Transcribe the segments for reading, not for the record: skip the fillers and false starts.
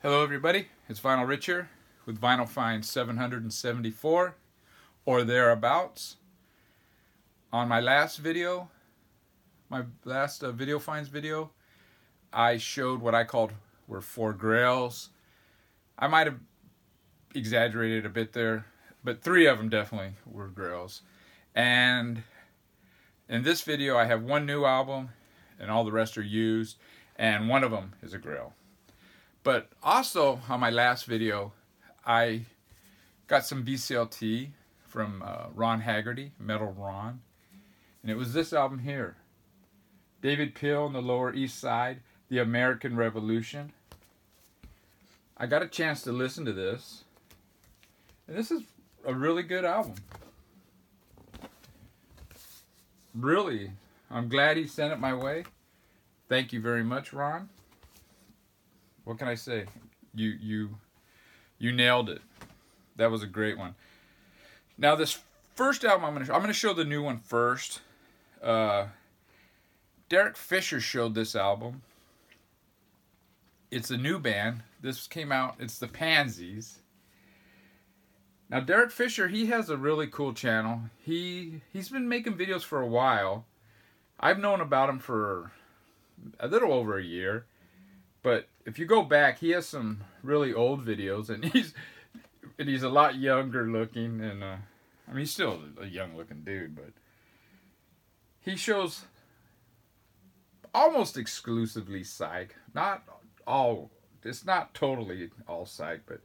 Hello everybody, it's Vinyl Rich here with Vinyl Find 774 or thereabouts. On my last video, video finds video, I showed what I called were 4 grails. I might have exaggerated a bit there, but 3 of them definitely were grails. And in this video I have 1 new album and all the rest are used, and 1 of them is a grail. But also on my last video, I got some BCLT from Ron Haggerty, Metal Ron. And it was this album here. David Peel on the Lower East Side, The American Revolution. I got a chance to listen to this. And this is a really good album. Really, I'm glad he sent it my way. Thank you very much, Ron. What can I say? You nailed it. That was a great one. Now this first album I'm gonna show the new one first. Derek Fisher showed this album. It's a new band. This came out. It's the Pansies. Now Derek Fisher, he has a really cool channel. He's been making videos for a while. I've known about him for a little over a year. But if you go back, he has some really old videos, and he's a lot younger looking, and I mean he's still a young looking dude, but he shows almost exclusively psych. Not all, it's not totally all psych, but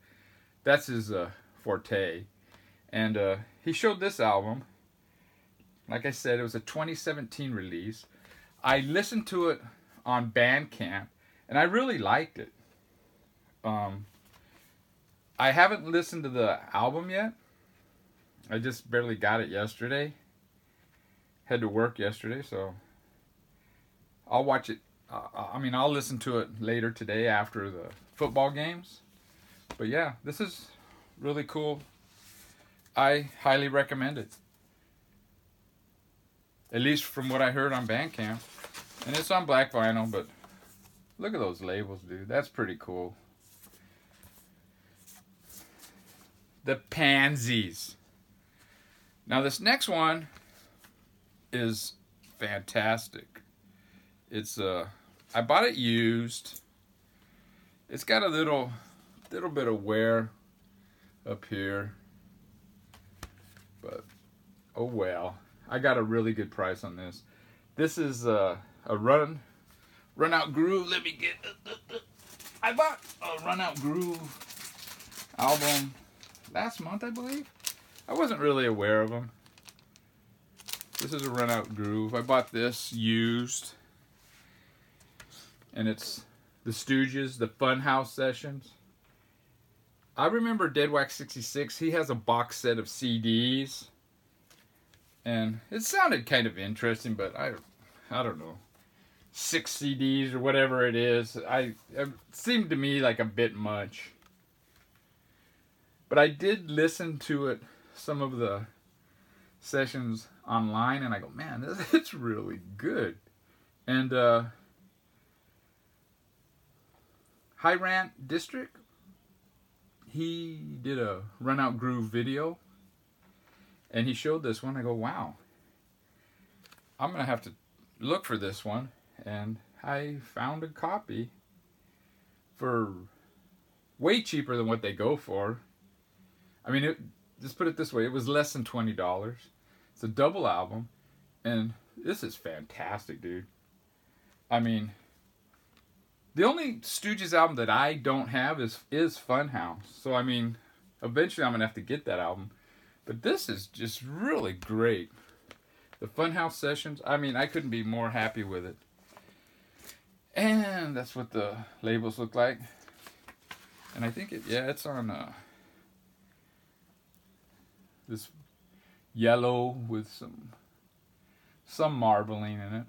that's his forte. And he showed this album. Like I said, it was a 2017 release. I listened to it on Bandcamp. And I really liked it. I haven't listened to the album yet. I just barely got it yesterday. Had to work yesterday, so I'll watch it. I'll listen to it later today after the football games. But yeah, this is really cool. I highly recommend it. At least from what I heard on Bandcamp. And it's on black vinyl, but look at those labels, dude. That's pretty cool. The Pansies. Now this next one is fantastic. It's I bought it used. It's got a little bit of wear up here. But oh well. I got a really good price on this. This is a Run Out Groove. Let me get. I bought a Run Out Groove album last month, I believe. I wasn't really aware of them. This is a Run Out Groove. I bought this used, and it's the Stooges, the Funhouse Sessions. I remember Dead Wax 66. He has a box set of CDs, and it sounded kind of interesting, but I don't know. 6 CDs or whatever it is. It seemed to me like a bit much. But I did listen to it, some of the sessions online, and I go, man, it's really good. And High Rant District, he did a Run Out Groove video, and he showed this one. I go, wow, I'm going to have to look for this one. And I found a copy for way cheaper than what they go for. I mean, just put it this way, it was less than $20. It's a double album, and this is fantastic, dude. I mean, the only Stooges album that I don't have is Funhouse. So, I mean, eventually I'm going to have to get that album. But this is just really great. The Funhouse Sessions, I mean, I couldn't be more happy with it. And that's what the labels look like. And I think it's on this yellow with some marbling in it.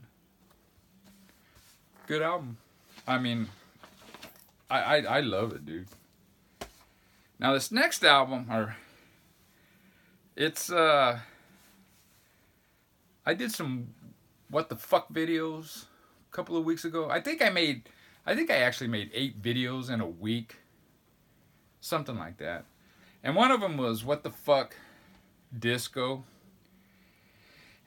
Good album. I mean, I love it, dude. Now this next album, I did some what the fuck videos couple of weeks ago. I think I actually made 8 videos in a week. something like that. And one of them was What the Fuck Disco.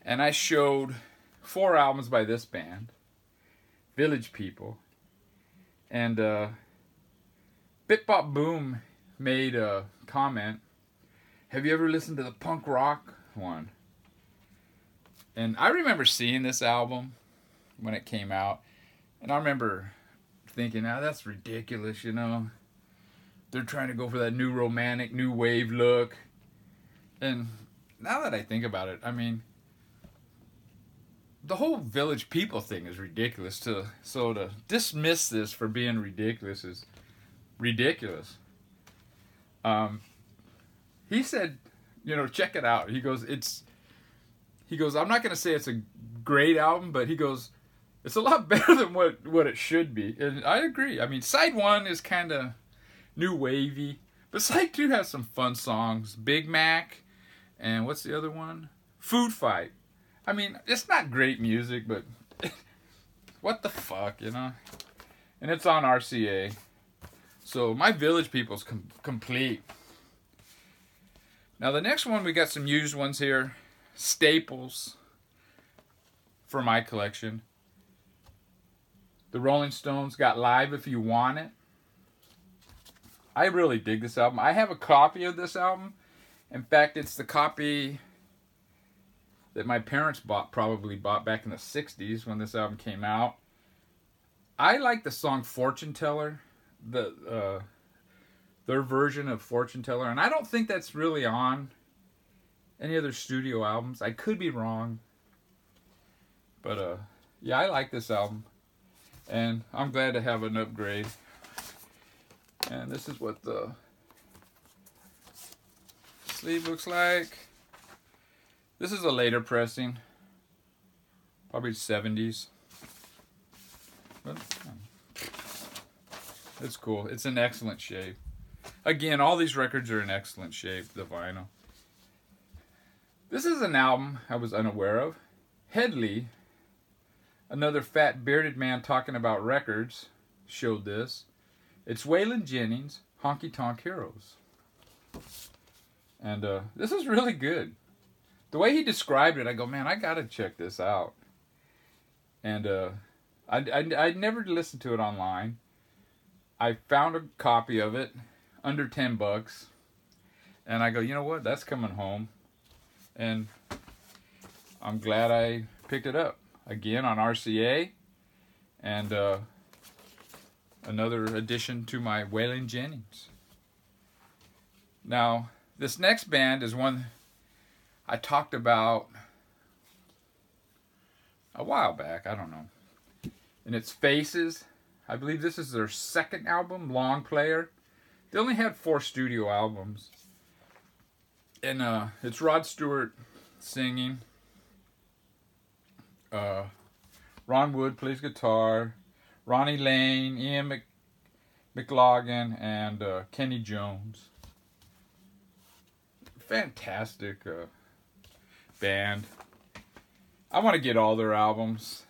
And I showed 4 albums by this band, Village People. And Bip Bop Boom made a comment, have you ever listened to the punk rock one? And I remember seeing this album when it came out. And I remember thinking, that's ridiculous, you know. They're trying to go for that new romantic, new wave look. And now that I think about it, I mean, the whole Village People thing is ridiculous. So to dismiss this for being ridiculous is ridiculous. He said, check it out. He goes, I'm not going to say it's a great album, but he goes, it's a lot better than what it should be. And I agree. I mean, side 1 is kind of new wavy, but side 2 has some fun songs. Big Mac, and what's the other one? Food Fight. I mean, it's not great music, but what the fuck, you know? And it's on RCA. So my Village People's complete. Now the next one, we got some used ones here. Staples for my collection. The Rolling Stones got Live If You Want It. I really dig this album. I have a copy of this album. In fact, it's the copy that my parents probably bought back in the 60s when this album came out. I like the song Fortune Teller, their version of Fortune Teller, and I don't think that's really on any other studio albums. I could be wrong. But yeah, I like this album. And I'm glad to have an upgrade. And this is what the sleeve looks like. This is a later pressing. Probably 70s. But it's cool. It's in excellent shape. Again, all these records are in excellent shape, the vinyl. This is an album I was unaware of. Headley, another fat bearded man talking about records, showed this. It's Waylon Jennings, Honky Tonk Heroes. And this is really good. The way he described it, I go, man, I gotta check this out. And I'd never listened to it online. I found a copy of it, under $10. And I go, you know what, that's coming home. And I'm glad I picked it up. Again, on RCA. And another addition to my Waylon Jennings. Now, this next band is one I talked about a while back. I don't know. And it's Faces. I believe this is their second album, Long Player. They only had 4 studio albums. And it's Rod Stewart singing. Ron Wood plays guitar. Ronnie Lane, Ian McLaughlin, and Kenny Jones. Fantastic band. I want to get all their albums.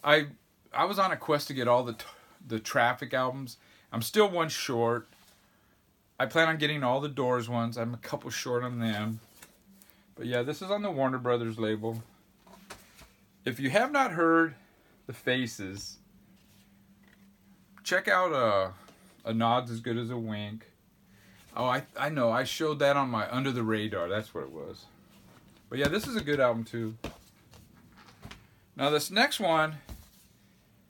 I was on a quest to get all the Traffic albums. I'm still one short. I plan on getting all the Doors ones. I'm a couple short on them. But yeah, this is on the Warner Brothers label. If you have not heard the Faces, check out A Nod's As Good As a Wink. Oh, I know. I showed that on my Under the Radar. That's what it was. But yeah, this is a good album too. Now this next one,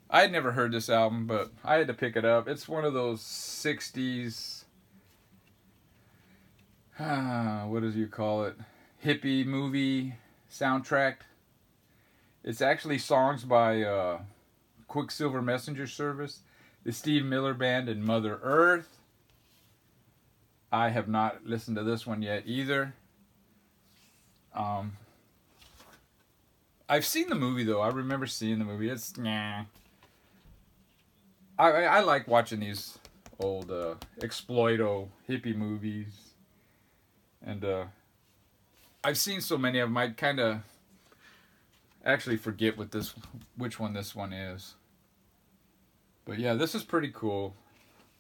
I had never heard this album, but I had to pick it up. It's one of those 60s, what do you call it? Hippie movie soundtrack. It's actually songs by Quicksilver Messenger Service, the Steve Miller Band, and Mother Earth. I have not listened to this one yet either. I've seen the movie though. I remember seeing the movie. It's nah. I like watching these old exploito hippie movies, and I've seen so many of them. I kind of actually forget which one this one is. But yeah, this is pretty cool.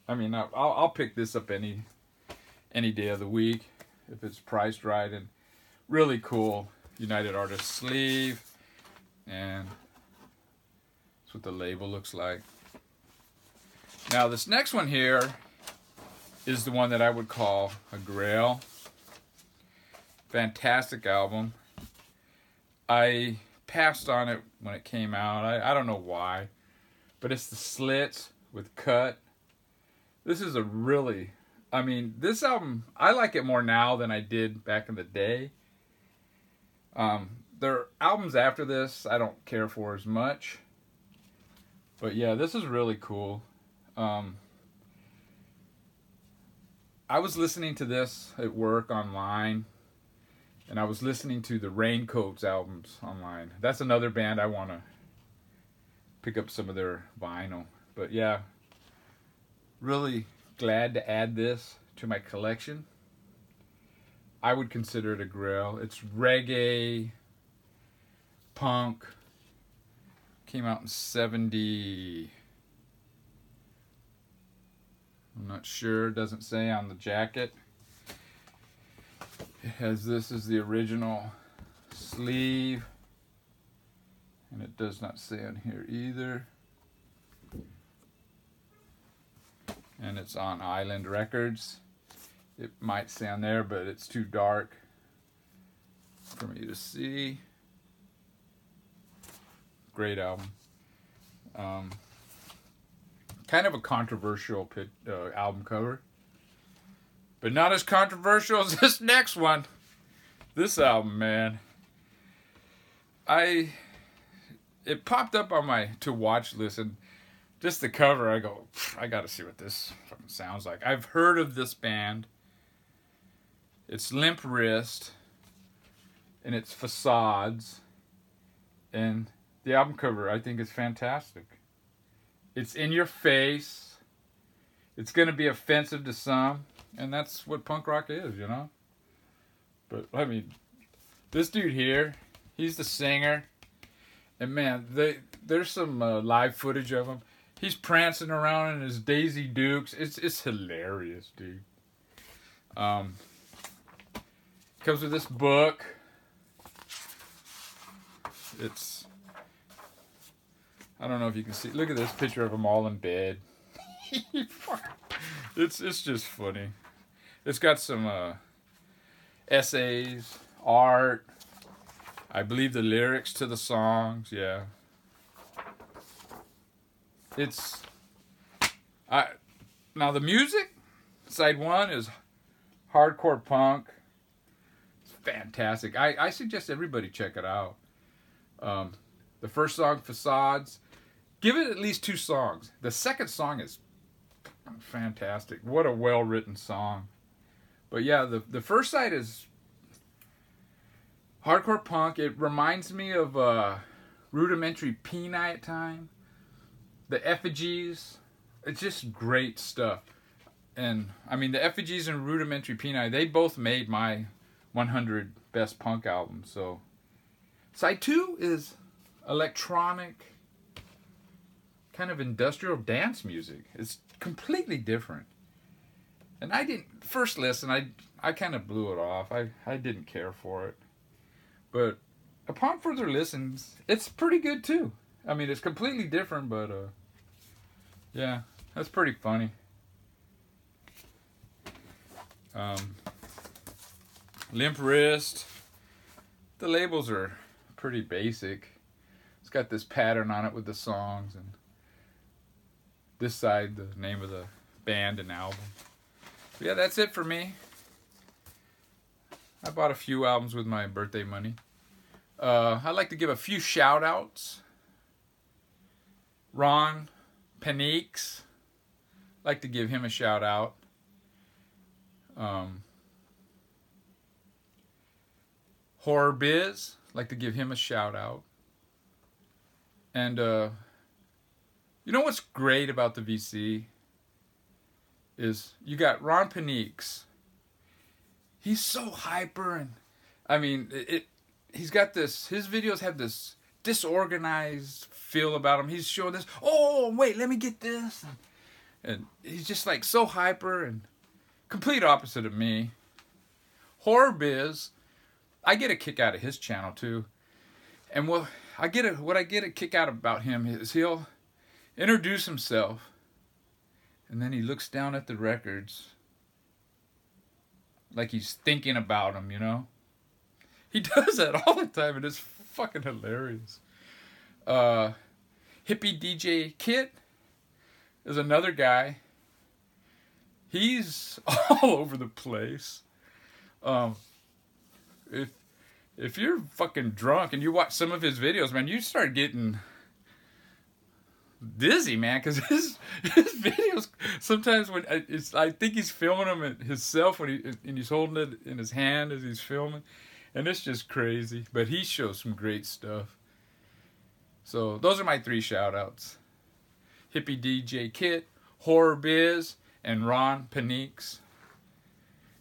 I mean, I'll pick this up any day of the week if it's priced right. And really cool United Artists sleeve, and that's what the label looks like. Now this next one here is the one that I would call a grail. Fantastic album. I passed on it when it came out. I don't know why, but it's the Slits with Cut. This is a really, I mean, this album, I like it more now than I did back in the day. Their albums after this, I don't care for as much. But yeah, this is really cool. I was listening to this at work online, and I was listening to the Raincoats albums online. That's another band I want to pick up some of their vinyl. But yeah, really glad to add this to my collection. I would consider it a grail. It's reggae, punk. Came out in 70. I'm not sure. Doesn't say on the jacket. It has this as the original sleeve. And it does not say on here either. And it's on Island Records. It might say on there, but it's too dark for me to see. Great album. Kind of a controversial album cover, but not as controversial as this next one. This album, man, it popped up on my to watch list, and just the cover, I go, I gotta see what this fucking sounds like. I've heard of this band. It's Limp Wrist, and it's Facades, and the album cover, I think, is fantastic. It's in your face. It's going to be offensive to some, and that's what punk rock is, you know? But, I mean, this dude here, he's the singer, and man, there's some live footage of him. He's prancing around in his Daisy Dukes. It's hilarious, dude. Comes with this book. It's, I don't know if you can see. Look at this picture of them all in bed. It's just funny. It's got some essays, art. I believe the lyrics to the songs. Yeah. Now the music, side one is hardcore punk. It's fantastic. I suggest everybody check it out. The first song, Facades, give it at least 2 songs. The second song is fantastic. What a well-written song. But yeah, the first side is hardcore punk. It reminds me of Rudimentary Peni at time. The Effigies. It's just great stuff. And, I mean, the Effigies and Rudimentary Peni, they both made my 100 best punk albums. So, side 2 is electronic, kind of industrial dance music. It's completely different. And I didn't, first listen, I kind of blew it off. I didn't care for it. But upon further listens, it's pretty good too. I mean, it's completely different, but yeah, that's pretty funny. Limp Wrist. The labels are pretty basic. It's got this pattern on it with the songs, and this side, the name of the band and album. But yeah, that's it for me. I bought a few albums with my birthday money. I'd like to give a few shout outs. Ron Paniques, like to give him a shout out. Horror Biz, like to give him a shout out. And you know what's great about the VC is you got Ron Paniques. He's so hyper, and I mean he's got this, his videos have this disorganized feel about him. He's showing this, oh wait, let me get this. And he's just like so hyper and complete opposite of me. Horror Biz, I get a kick out of his channel too. And what I get a kick out about him is he'll introduce himself and then he looks down at the records like he's thinking about them, you know? He does that all the time and it's fucking hilarious. Hippie DJ Kit is another guy. He's all over the place. If you're fucking drunk and you watch some of his videos, man, you start getting dizzy, man, because his videos sometimes when I think he's filming them himself and he's holding it in his hand as he's filming, and it's just crazy. But he shows some great stuff. So those are my 3 shout outs: Hippie DJ Kit, Horror Biz, and Ron Panix.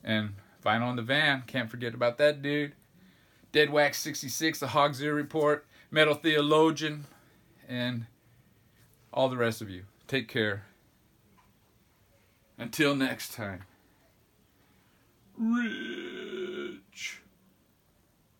And Vinyl in the Van, can't forget about that dude. Dead Wax 66, the Hog's Ear Report, Metal Theologian, and all the rest of you. Take care. Until next time.